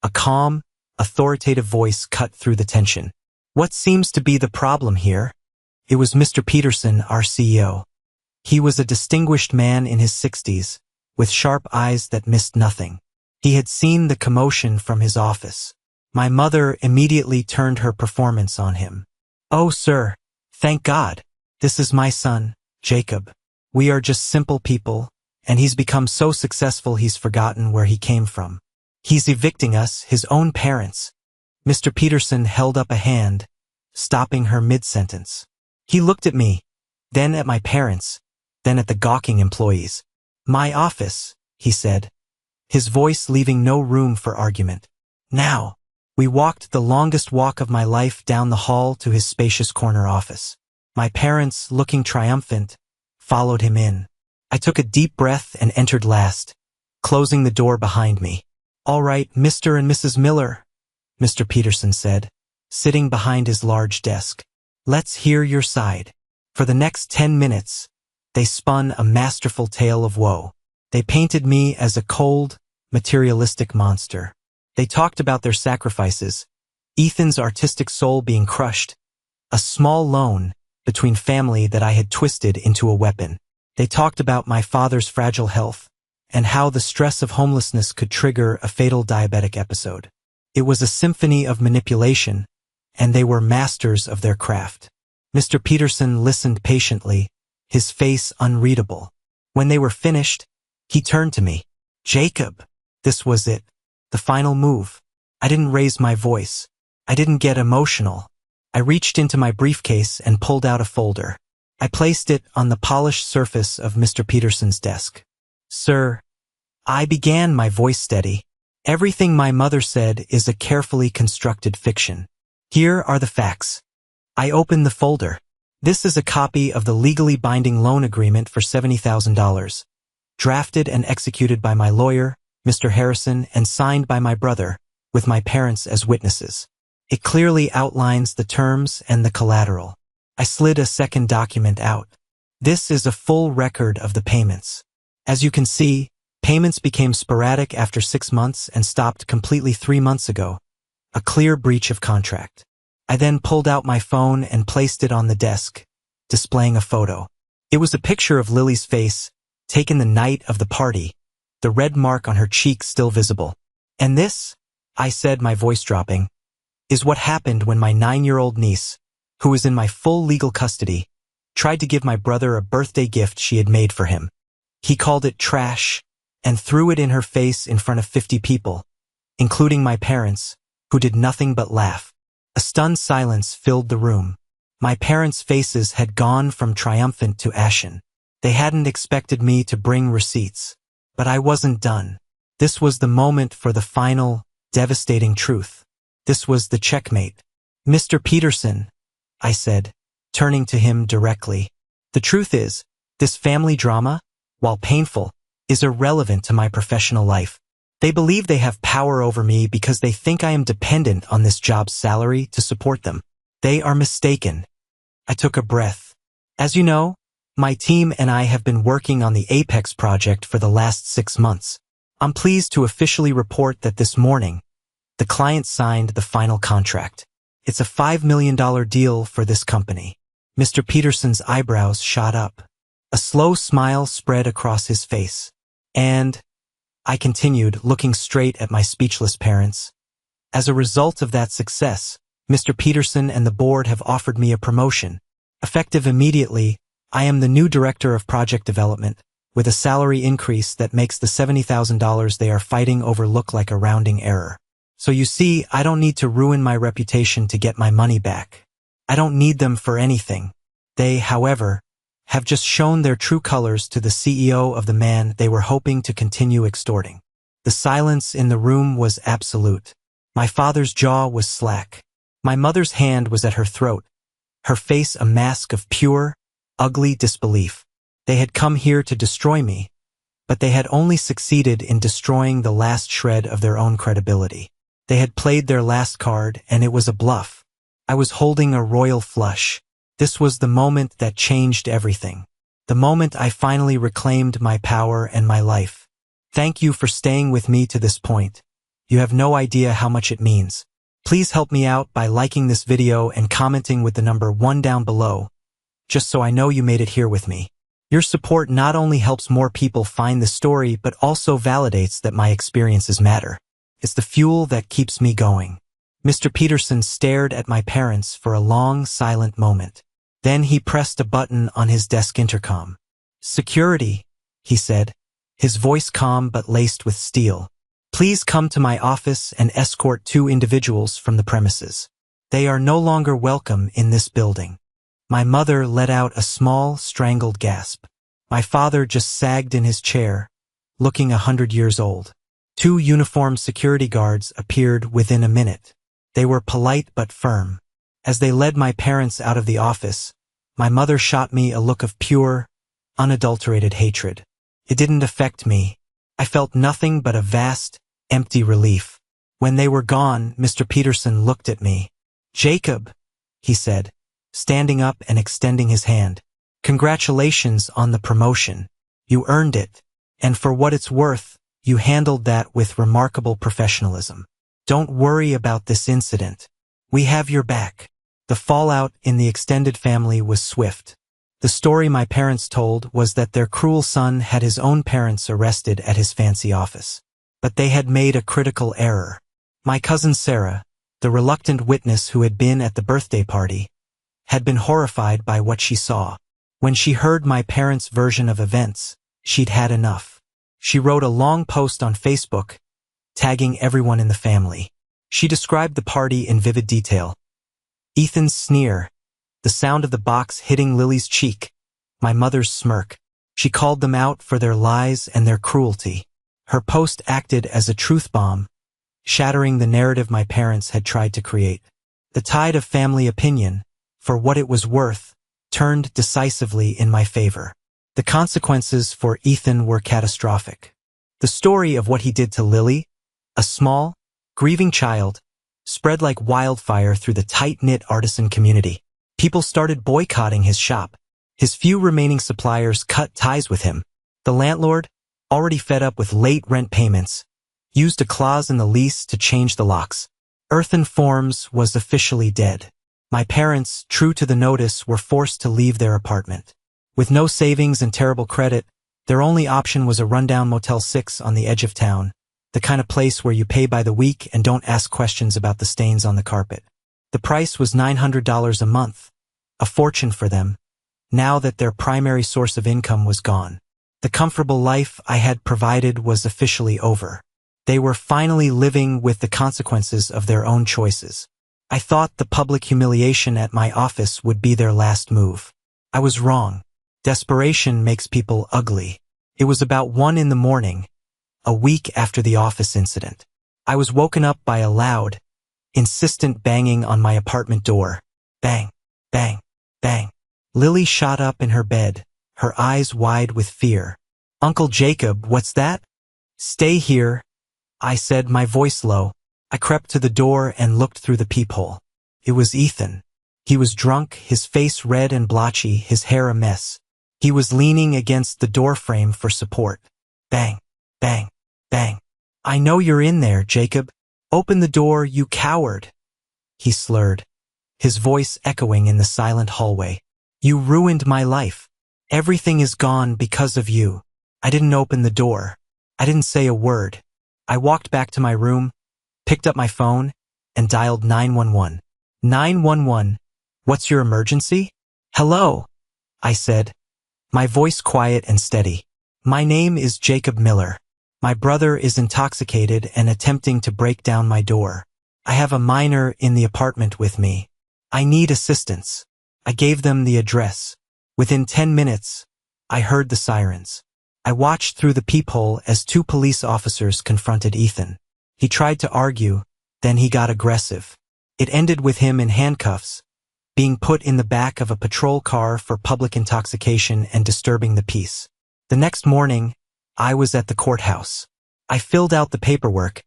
a calm, authoritative voice cut through the tension. "What seems to be the problem here?" It was Mr. Peterson, our CEO. He was a distinguished man in his 60s, with sharp eyes that missed nothing. He had seen the commotion from his office. My mother immediately turned her performance on him. "Oh, sir, thank God. This is my son, Jacob. We are just simple people, and he's become so successful he's forgotten where he came from. He's evicting us, his own parents." Mr. Peterson held up a hand, stopping her mid-sentence. He looked at me, then at my parents, then at the gawking employees. "My office," he said, his voice leaving no room for argument. "Now." We walked the longest walk of my life down the hall to his spacious corner office. My parents, looking triumphant, followed him in. I took a deep breath and entered last, closing the door behind me. "All right, Mr. and Mrs. Miller," Mr. Peterson said, sitting behind his large desk. "Let's hear your side." For the next 10 minutes, they spun a masterful tale of woe. They painted me as a cold, materialistic monster. They talked about their sacrifices, Ethan's artistic soul being crushed, a small loan between family that I had twisted into a weapon. They talked about my father's fragile health, and how the stress of homelessness could trigger a fatal diabetic episode. It was a symphony of manipulation, and they were masters of their craft. Mr. Peterson listened patiently, his face unreadable. When they were finished, he turned to me. "Jacob." This was it. The final move. I didn't raise my voice. I didn't get emotional. I reached into my briefcase and pulled out a folder. I placed it on the polished surface of Mr. Peterson's desk. "Sir," I began, my voice steady, "everything my mother said is a carefully constructed fiction. Here are the facts." I opened the folder. This is a copy of the legally binding loan agreement for $70,000, drafted and executed by my lawyer, Mr. Harrison, and signed by my brother, with my parents as witnesses. It clearly outlines the terms and the collateral. I slid a second document out. This is a full record of the payments. As you can see, payments became sporadic after 6 months and stopped completely 3 months ago. A clear breach of contract. I then pulled out my phone and placed it on the desk, displaying a photo. It was a picture of Lily's face, taken the night of the party, the red mark on her cheek still visible. "And this," I said, my voice dropping, "is what happened when my 9-year-old niece, who was in my full legal custody, tried to give my brother a birthday gift she had made for him. He called it trash and threw it in her face in front of 50 people, including my parents, who did nothing but laugh. A stunned silence filled the room. My parents' faces had gone from triumphant to ashen. They hadn't expected me to bring receipts. But I wasn't done. This was the moment for the final, devastating truth. This was the checkmate. "Mr. Peterson," I said, turning to him directly, "the truth is, this family drama, while painful, is irrelevant to my professional life. They believe they have power over me because they think I am dependent on this job's salary to support them. They are mistaken. I took a breath. As you know, my team and I have been working on the Apex project for the last 6 months. I'm pleased to officially report that this morning, the client signed the final contract. It's a $5 million deal for this company. Mr. Peterson's eyebrows shot up. A slow smile spread across his face. And I continued, looking straight at my speechless parents. As a result of that success, Mr. Peterson and the board have offered me a promotion. Effective immediately, I am the new director of project development, with a salary increase that makes the $70,000 they are fighting over look like a rounding error. So you see, I don't need to ruin my reputation to get my money back. I don't need them for anything. They, however, have just shown their true colors to the CEO of the man they were hoping to continue extorting. The silence in the room was absolute. My father's jaw was slack. My mother's hand was at her throat, her face a mask of pure, ugly disbelief. They had come here to destroy me, but they had only succeeded in destroying the last shred of their own credibility. They had played their last card, and it was a bluff. I was holding a royal flush. This was the moment that changed everything. The moment I finally reclaimed my power and my life. Thank you for staying with me to this point. You have no idea how much it means. Please help me out by liking this video and commenting with the number 1 down below, just so I know you made it here with me. Your support not only helps more people find the story, but also validates that my experiences matter. It's the fuel that keeps me going. Mr. Peterson stared at my parents for a long, silent moment. Then he pressed a button on his desk intercom. "Security," he said, his voice calm but laced with steel. "Please come to my office and escort 2 individuals from the premises. They are no longer welcome in this building." My mother let out a small, strangled gasp. My father just sagged in his chair, looking 100 years old. 2 uniformed security guards appeared within a minute. They were polite but firm. As they led my parents out of the office, my mother shot me a look of pure, unadulterated hatred. It didn't affect me. I felt nothing but a vast, empty relief. When they were gone, Mr. Peterson looked at me. "Jacob," he said, standing up and extending his hand. "Congratulations on the promotion. You earned it. And for what it's worth, you handled that with remarkable professionalism. Don't worry about this incident. We have your back." The fallout in the extended family was swift. The story my parents told was that their cruel son had his own parents arrested at his fancy office. But they had made a critical error. My cousin Sarah, the reluctant witness who had been at the birthday party, had been horrified by what she saw. When she heard my parents' version of events, she'd had enough. She wrote a long post on Facebook, tagging everyone in the family. She described the party in vivid detail. Ethan's sneer, the sound of the box hitting Lily's cheek, my mother's smirk. She called them out for their lies and their cruelty. Her post acted as a truth bomb, shattering the narrative my parents had tried to create. The tide of family opinion, for what it was worth, turned decisively in my favor. The consequences for Ethan were catastrophic. The story of what he did to Lily, a small, grieving child, spread like wildfire through the tight-knit artisan community. People started boycotting his shop. His few remaining suppliers cut ties with him. The landlord, already fed up with late rent payments, used a clause in the lease to change the locks. Earthen Forms was officially dead. My parents, true to the notice, were forced to leave their apartment. With no savings and terrible credit, their only option was a rundown Motel 6 on the edge of town, the kind of place where you pay by the week and don't ask questions about the stains on the carpet. The price was $900 a month, a fortune for them, now that their primary source of income was gone. The comfortable life I had provided was officially over. They were finally living with the consequences of their own choices. I thought the public humiliation at my office would be their last move. I was wrong. Desperation makes people ugly. It was about 1 in the morning, a week after the office incident. I was woken up by a loud, insistent banging on my apartment door. Bang, bang, bang. Lily shot up in her bed, her eyes wide with fear. "Uncle Jacob, what's that?" "Stay here," I said, my voice low. I crept to the door and looked through the peephole. It was Ethan. He was drunk, his face red and blotchy, his hair a mess. He was leaning against the doorframe for support. Bang, bang, bang. I know you're in there, Jacob. Open the door, you coward. He slurred, his voice echoing in the silent hallway. You ruined my life. Everything is gone because of you. I didn't open the door. I didn't say a word. I walked back to my room, picked up my phone, and dialed 911. 911, what's your emergency? Hello, I said, my voice quiet and steady. My name is Jacob Miller. My brother is intoxicated and attempting to break down my door. I have a minor in the apartment with me. I need assistance. I gave them the address. Within 10 minutes, I heard the sirens. I watched through the peephole as 2 police officers confronted Ethan. He tried to argue, then he got aggressive. It ended with him in handcuffs, being put in the back of a patrol car for public intoxication and disturbing the peace. The next morning, I was at the courthouse. I filled out the paperwork,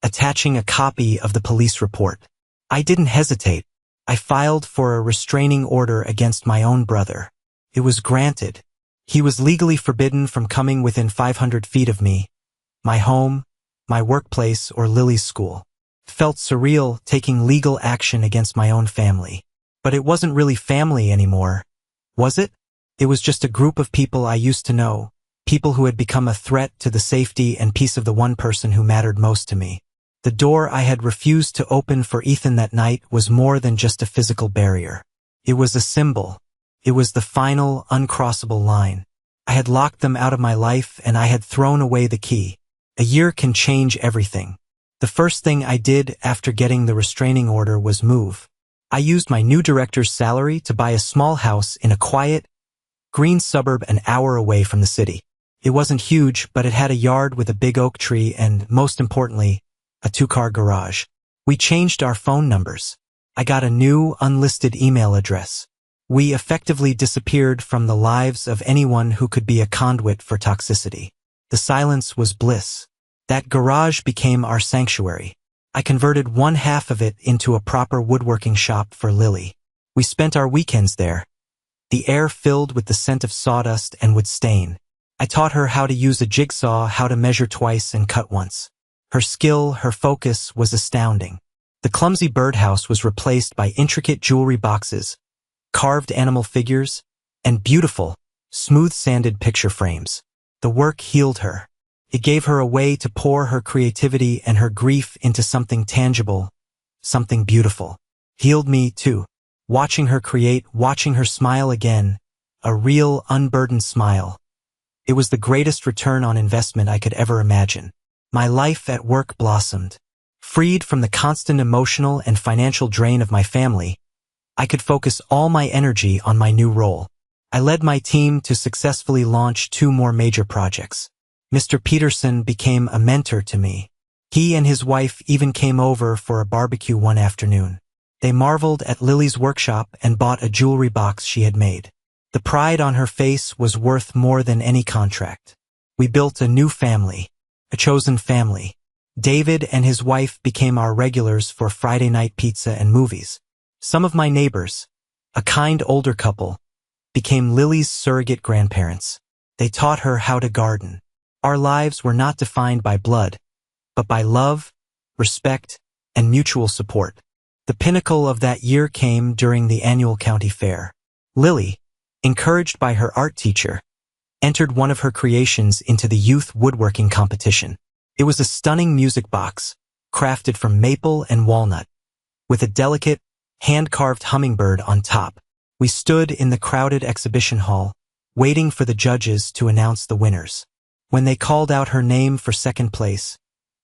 attaching a copy of the police report. I didn't hesitate. I filed for a restraining order against my own brother. It was granted. He was legally forbidden from coming within 500 feet of me, my home, my workplace, or Lily's school. It felt surreal taking legal action against my own family. But it wasn't really family anymore, was it? It was just a group of people I used to know, people who had become a threat to the safety and peace of the one person who mattered most to me. The door I had refused to open for Ethan that night was more than just a physical barrier. It was a symbol. It was the final, uncrossable line. I had locked them out of my life and I had thrown away the key. A year can change everything. The first thing I did after getting the restraining order was move. I used my new director's salary to buy a small house in a quiet, green suburb an hour away from the city. It wasn't huge, but it had a yard with a big oak tree and, most importantly, a 2-car garage. We changed our phone numbers. I got a new, unlisted email address. We effectively disappeared from the lives of anyone who could be a conduit for toxicity. The silence was bliss. That garage became our sanctuary. I converted one half of it into a proper woodworking shop for Lily. We spent our weekends there. The air filled with the scent of sawdust and wood stain. I taught her how to use a jigsaw, how to measure twice and cut once. Her skill, her focus was astounding. The clumsy birdhouse was replaced by intricate jewelry boxes, carved animal figures, and beautiful, smooth-sanded picture frames. The work healed her. It gave her a way to pour her creativity and her grief into something tangible, something beautiful. Healed me, too. Watching her create, watching her smile again, a real, unburdened smile. It was the greatest return on investment I could ever imagine. My life at work blossomed. Freed from the constant emotional and financial drain of my family, I could focus all my energy on my new role. I led my team to successfully launch 2 more major projects. Mr. Peterson became a mentor to me. He and his wife even came over for a barbecue one afternoon. They marveled at Lily's workshop and bought a jewelry box she had made. The pride on her face was worth more than any contract. We built a new family, a chosen family. David and his wife became our regulars for Friday night pizza and movies. Some of my neighbors, a kind older couple, became Lily's surrogate grandparents. They taught her how to garden. Our lives were not defined by blood, but by love, respect, and mutual support. The pinnacle of that year came during the annual county fair. Lily, encouraged by her art teacher, entered one of her creations into the youth woodworking competition. It was a stunning music box, crafted from maple and walnut, with a delicate, hand-carved hummingbird on top. We stood in the crowded exhibition hall, waiting for the judges to announce the winners. When they called out her name for second place,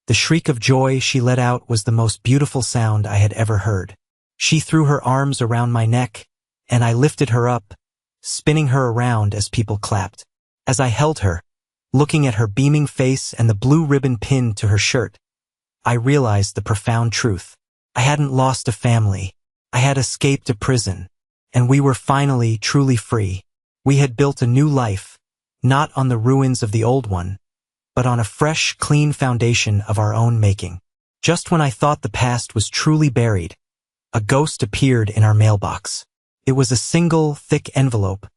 the shriek of joy she let out was the most beautiful sound I had ever heard. She threw her arms around my neck, and I lifted her up, spinning her around as people clapped. As I held her, looking at her beaming face and the blue ribbon pinned to her shirt, I realized the profound truth. I hadn't lost a family. I had escaped a prison, and we were finally truly free. We had built a new life, not on the ruins of the old one, but on a fresh, clean foundation of our own making. Just when I thought the past was truly buried, a ghost appeared in our mailbox. It was a single, thick envelope,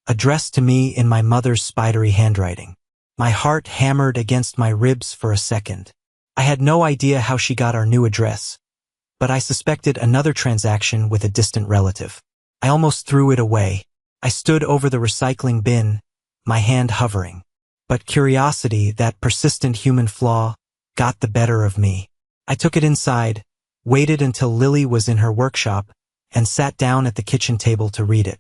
addressed to me in my mother's spidery handwriting. My heart hammered against my ribs for a second. I had no idea how she got our new address, but I suspected another transaction with a distant relative. I almost threw it away. I stood over the recycling bin, my hand hovering. But curiosity, that persistent human flaw, got the better of me. I took it inside, waited until Lily was in her workshop, and sat down at the kitchen table to read it.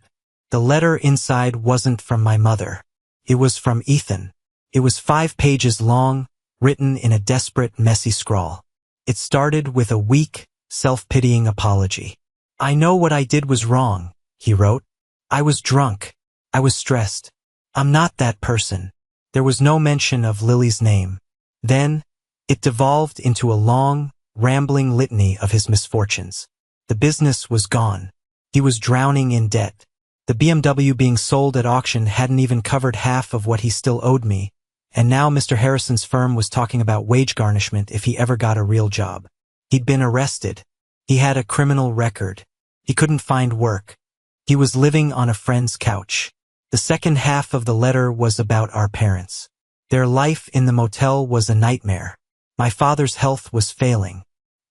The letter inside wasn't from my mother. It was from Ethan. It was 5 pages long, written in a desperate, messy scrawl. It started with a weak, self-pitying apology. "I know what I did was wrong," he wrote. "I was drunk. I was stressed. I'm not that person." There was no mention of Lily's name. Then, it devolved into a long, rambling litany of his misfortunes. The business was gone. He was drowning in debt. The BMW being sold at auction hadn't even covered half of what he still owed me, and now Mr. Harrison's firm was talking about wage garnishment if he ever got a real job. He'd been arrested. He had a criminal record. He couldn't find work. He was living on a friend's couch. The second half of the letter was about our parents. Their life in the motel was a nightmare. My father's health was failing.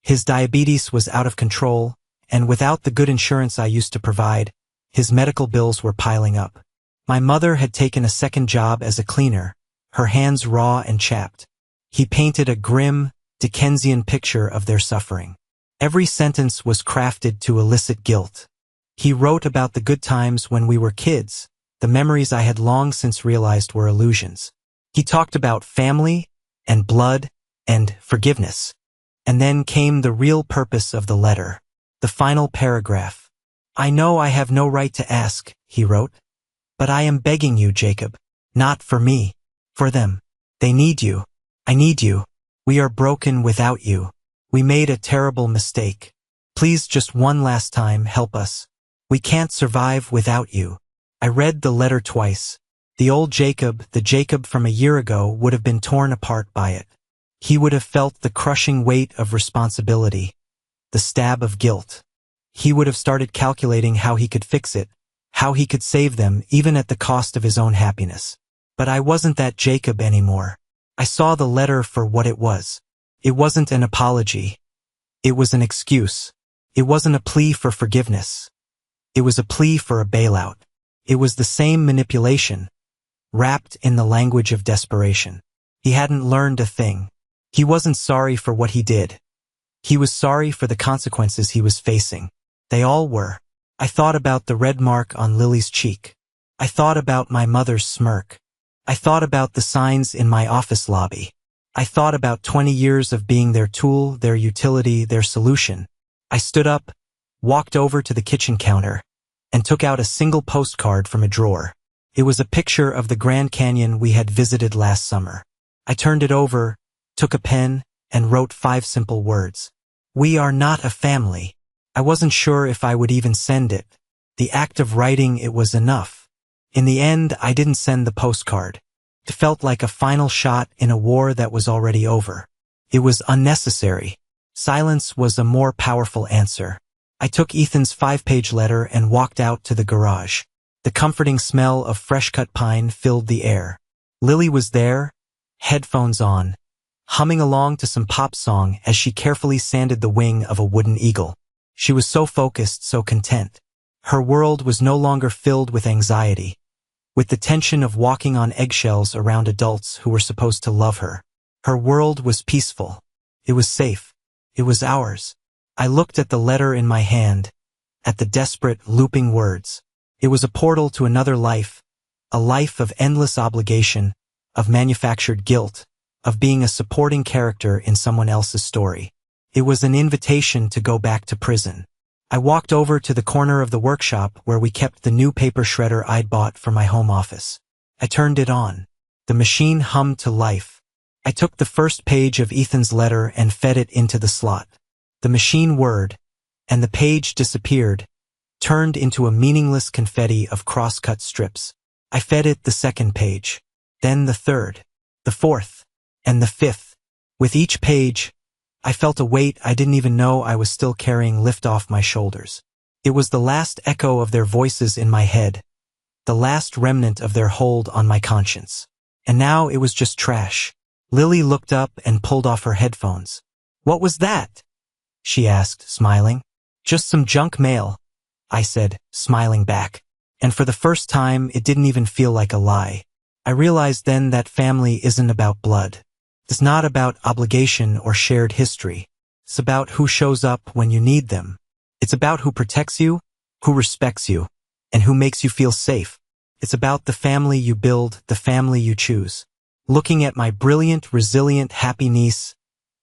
His diabetes was out of control, and without the good insurance I used to provide, his medical bills were piling up. My mother had taken a second job as a cleaner, her hands raw and chapped. He painted a grim, Dickensian picture of their suffering. Every sentence was crafted to elicit guilt. He wrote about the good times when we were kids, the memories I had long since realized were illusions. He talked about family, and blood, and forgiveness. And then came the real purpose of the letter, the final paragraph. "I know I have no right to ask," he wrote, "but I am begging you, Jacob, not for me, for them. They need you. I need you. We are broken without you. We made a terrible mistake. Please, just one last time, help us. We can't survive without you." I read the letter twice. The old Jacob, the Jacob from a year ago, would have been torn apart by it. He would have felt the crushing weight of responsibility, the stab of guilt. He would have started calculating how he could fix it, how he could save them, even at the cost of his own happiness. But I wasn't that Jacob anymore. I saw the letter for what it was. It wasn't an apology. It was an excuse. It wasn't a plea for forgiveness. It was a plea for a bailout. It was the same manipulation, wrapped in the language of desperation. He hadn't learned a thing. He wasn't sorry for what he did. He was sorry for the consequences he was facing. They all were. I thought about the red mark on Lily's cheek. I thought about my mother's smirk. I thought about the signs in my office lobby. I thought about 20 years of being their tool, their utility, their solution. I stood up, walked over to the kitchen counter, and took out a single postcard from a drawer. It was a picture of the Grand Canyon we had visited last summer. I turned it over, took a pen, and wrote 5 simple words. "We are not a family." I wasn't sure if I would even send it. The act of writing it was enough. In the end, I didn't send the postcard. It felt like a final shot in a war that was already over. It was unnecessary. Silence was a more powerful answer. I took Ethan's 5-page letter and walked out to the garage. The comforting smell of fresh-cut pine filled the air. Lily was there, headphones on, humming along to some pop song as she carefully sanded the wing of a wooden eagle. She was so focused, so content. Her world was no longer filled with anxiety, with the tension of walking on eggshells around adults who were supposed to love her. Her world was peaceful. It was safe. It was ours. I looked at the letter in my hand, at the desperate, looping words. It was a portal to another life, a life of endless obligation, of manufactured guilt, of being a supporting character in someone else's story. It was an invitation to go back to prison. I walked over to the corner of the workshop where we kept the new paper shredder I'd bought for my home office. I turned it on. The machine hummed to life. I took the first page of Ethan's letter and fed it into the slot. The machine whirred, and the page disappeared, turned into a meaningless confetti of cross-cut strips. I fed it the second page, then the third, the fourth. And the fifth. With each page, I felt a weight I didn't even know I was still carrying lift off my shoulders. It was the last echo of their voices in my head, the last remnant of their hold on my conscience. And now it was just trash. Lily looked up and pulled off her headphones. "What was that?" she asked, smiling. "Just some junk mail," I said, smiling back. And for the first time, it didn't even feel like a lie. I realized then that family isn't about blood. It's not about obligation or shared history. It's about who shows up when you need them. It's about who protects you, who respects you, and who makes you feel safe. It's about the family you build, the family you choose. Looking at my brilliant, resilient, happy niece,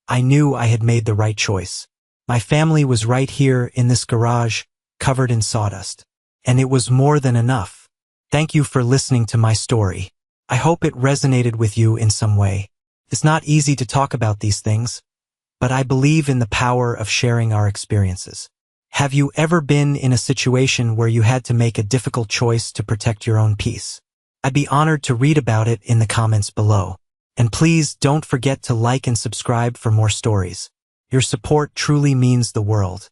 I knew I had made the right choice. My family was right here in this garage, covered in sawdust. And it was more than enough. Thank you for listening to my story. I hope it resonated with you in some way. It's not easy to talk about these things, but I believe in the power of sharing our experiences. Have you ever been in a situation where you had to make a difficult choice to protect your own peace? I'd be honored to read about it in the comments below. And please don't forget to like and subscribe for more stories. Your support truly means the world.